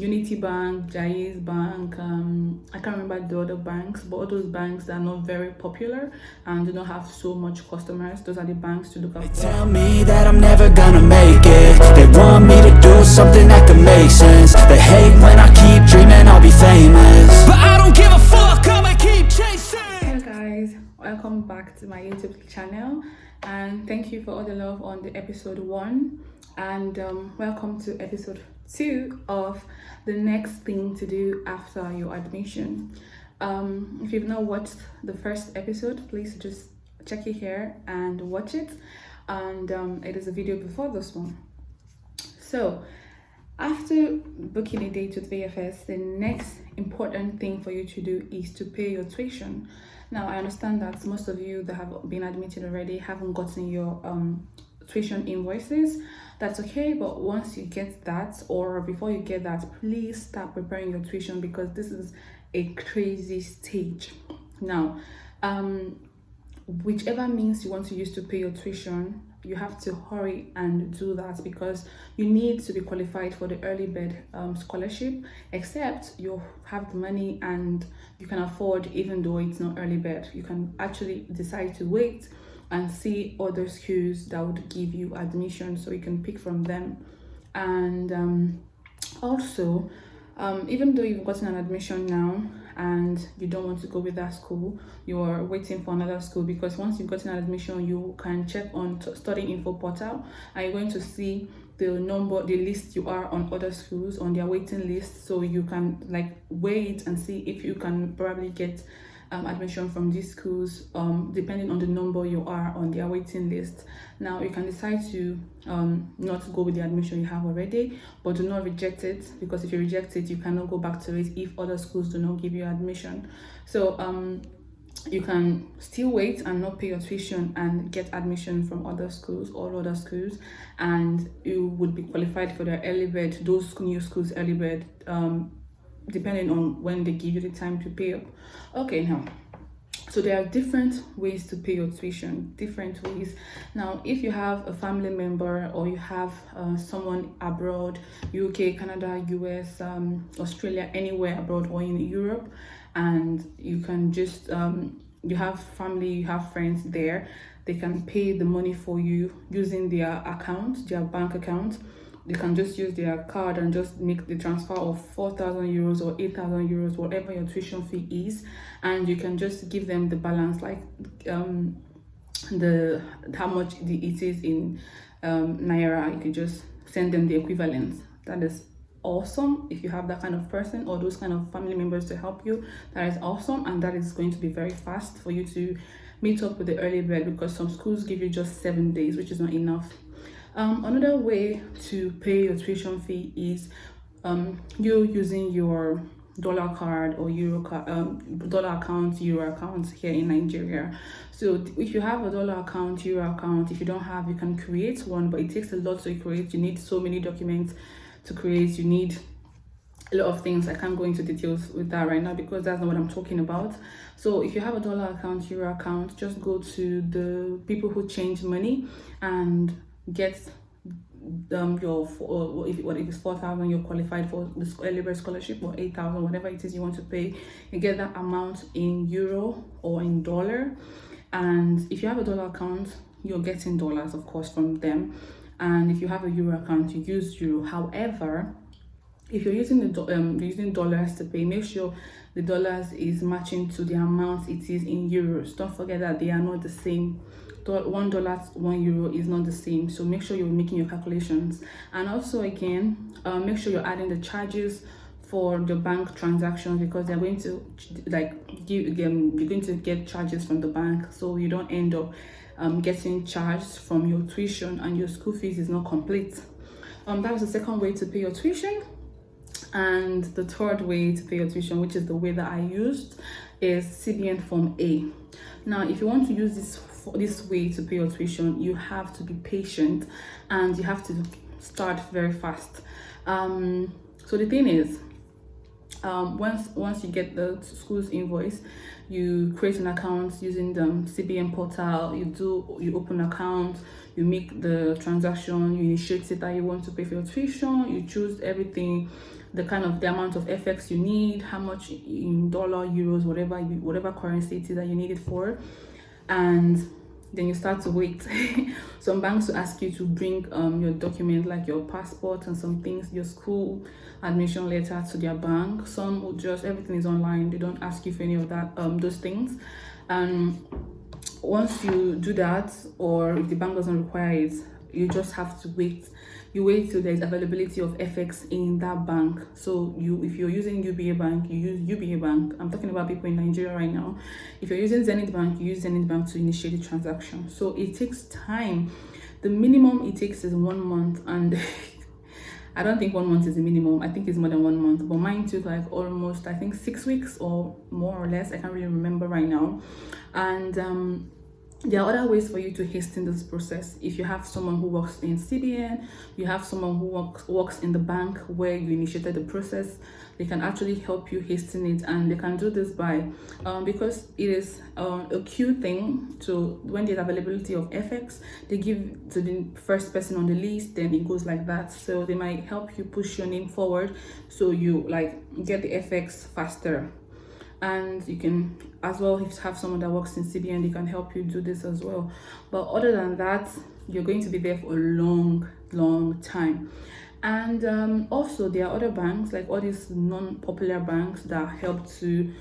Unity Bank, Jai's Bank, I can't remember the other banks, but all those banks that are not very popular and do not have so much customers, those are the banks to look after. They tell me that I'm never gonna make it. They want me to do something that can make sense. They hate when I keep dreaming I'll be famous, but I don't give a fuck, I'ma keep chasing. Hello guys, welcome back to my YouTube channel, and thank you for all the love on the episode 1, and welcome to episode 2 of the next thing to do after your admission. If you've not watched the first episode, please just check it here and watch it, and it is a video before this one. So after booking a date with VFS, the next important thing for you to do is to pay your tuition. Now, I understand that most of you that have been admitted already haven't gotten your tuition invoices. That's okay, but once you get that, or before you get that, please start preparing your tuition, because this is a crazy stage. Now, whichever means you want to use to pay your tuition, you have to hurry and do that, because you need to be qualified for the early bird scholarship, except you have the money and you can afford, even though it's not early bird. You can actually decide to wait and see other schools that would give you admission, so you can pick from them. And also, even though you've gotten an admission now and you don't want to go with that school, you are waiting for another school, because once you've gotten an admission, you can check on study info portal, and you're going to see the list you are on other schools on their waiting list, so you can like wait and see if you can probably get admission from these schools, depending on the number you are on their waiting list. Now, you can decide to not go with the admission you have already, but do not reject it, because if you reject it, you cannot go back to it if other schools do not give you admission. So you can still wait and not pay your tuition and get admission from other schools, all other schools, and you would be qualified for the early bird, those new schools early bird, depending on when they give you the time to pay up. Okay, now, so there are different ways to pay your tuition, different ways. Now, if you have a family member, or you have someone abroad, UK, Canada, US, Australia, anywhere abroad, or in Europe, and you can just you have family, you have friends there, they can pay the money for you using their account, their bank account. They can just use their card and just make the transfer of 4,000 euros or 8,000 euros, whatever your tuition fee is, and you can just give them the balance, like how much it is in Naira. You can just send them the equivalent. That is awesome. If you have that kind of person or those kind of family members to help you, that is awesome, and that is going to be very fast for you to meet up with the early bird, because some schools give you just 7 days, which is not enough. Another way to pay your tuition fee is you using your dollar card or euro card, dollar account, euro account here in Nigeria. So if you have a dollar account, euro account, if you don't have, you can create one, but it takes a lot to create. You need so many documents to create. You need a lot of things. I can't go into details with that right now, because that's not what I'm talking about. So if you have a dollar account, euro account, just go to the people who change money and get your if it's 4,000, you're qualified for the early bird scholarship, or 8,000, whatever it is you want to pay. You get that amount in euro or in dollar, and if you have a dollar account, you're getting dollars, of course, from them. And if you have a euro account, you use euro. However, if you're using using dollars to pay, make sure the dollars is matching to the amount it is in euros. Don't forget that they are not the same. $1 to €1 is not the same, so make sure you're making your calculations. And also, again, make sure you're adding the charges for the bank transactions, because they're going to you're going to get charges from the bank, so you don't end up getting charged from your tuition and your school fees is not complete. That was the second way to pay your tuition. And the third way to pay your tuition, which is the way that I used, is CBN Form A. Now, if you want to use this way to pay your tuition, you have to be patient and you have to start very fast. So the thing is, once you get the school's invoice, you create an account using the CBN portal. You open an account, you make the transaction, you initiate it that you want to pay for your tuition, you choose everything, the amount of FX you need, how much in dollar, euros, whatever currency it is that you need it for, and then you start to wait. Some banks will ask you to bring your document like your passport and some things, your school admission letter to their bank. Some will just, everything is online, they don't ask you for any of that, those things. And once you do that, or if the bank doesn't require it, you just have to wait. You wait till there's availability of FX in that bank. So if you're using UBA Bank, you use UBA Bank. I'm talking about people in Nigeria right now. If you're using Zenith Bank, you use Zenith Bank to initiate the transaction. So it takes time. The minimum it takes is 1 month, and I don't think 1 month is the minimum. I think it's more than 1 month, but mine took like almost, I think, 6 weeks or more or less. I can't really remember right now. And there are other ways for you to hasten this process. If you have someone who works in CBN, you have someone who works in the bank where you initiated the process, they can actually help you hasten it. And they can do this by because it is a queue thing. So when there's availability of FX, they give to the first person on the list, then it goes like that. So they might help you push your name forward so you like get the FX faster. And you can as well, if you have someone that works in CBN, they can help you do this as well. But other than that, you're going to be there for a long time. And also there are other banks, like all these non-popular banks that help to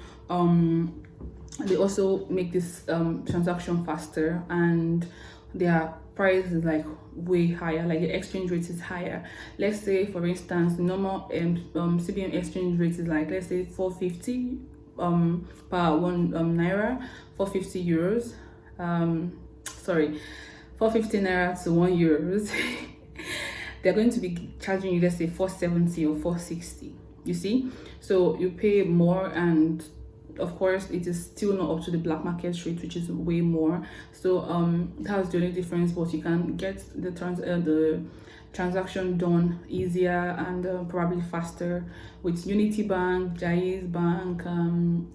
they also make this transaction faster, and their price is like way higher, like the exchange rate is higher. Let's say, for instance, normal CBN exchange rate is like, let's say 450 per 1 naira, 450 euros, 450 naira to 1 euros. They're going to be charging you, let's say 470 or 460, you see. So you pay more, and of course it is still not up to the black market rate, which is way more. So that's the only difference, but you can get the transaction done easier and probably faster with Unity Bank, Jaiz Bank.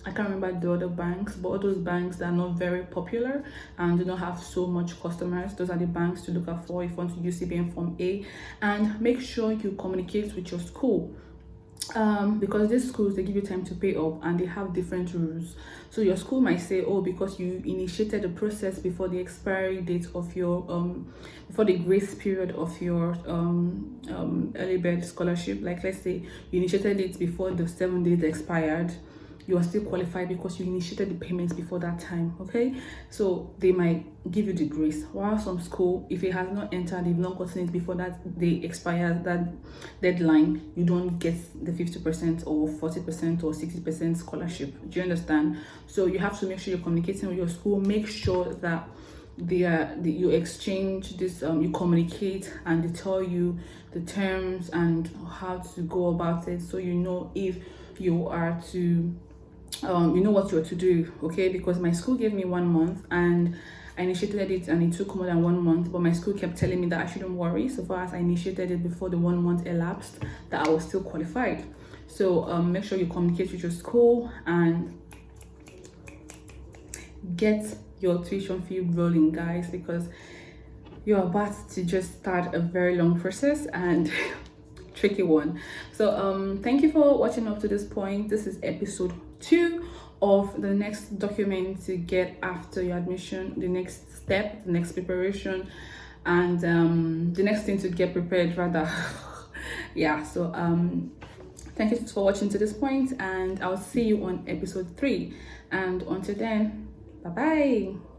I can't remember the other banks, but all those banks that are not very popular and do not have so much customers, those are the banks to look out for if you want to use CBN Form A. And make sure you communicate with your school, because these schools, they give you time to pay up and they have different rules. So your school might say, oh, because you initiated the process before the expiry date of your before the grace period of your early bird scholarship, like let's say you initiated it before the 7 days expired, you are still qualified because you initiated the payments before that time. Okay, so they might give you the grace, while some school, if it has not entered, they've not gotten it before that day expires, that deadline, you don't get the 50% or 40% or 60% scholarship. Do you understand? So you have to make sure you're communicating with your school. Make sure that you exchange this, you communicate, and they tell you the terms and how to go about it, so you know if you are to you know what you're to do. Okay, because my school gave me 1 month and I initiated it, and it took more than 1 month, but my school kept telling me that I shouldn't worry so far as I initiated it before the 1 month elapsed, that I was still qualified. So make sure you communicate with your school and get your tuition fee rolling, guys, because you're about to just start a very long process and tricky one. So thank you for watching up to this point. This is episode 2 of the next document to get after your admission, the next step, the next preparation, and the next thing to get prepared rather. Yeah, so thank you for watching to this point, and I'll see you on episode 3, and until then, bye bye.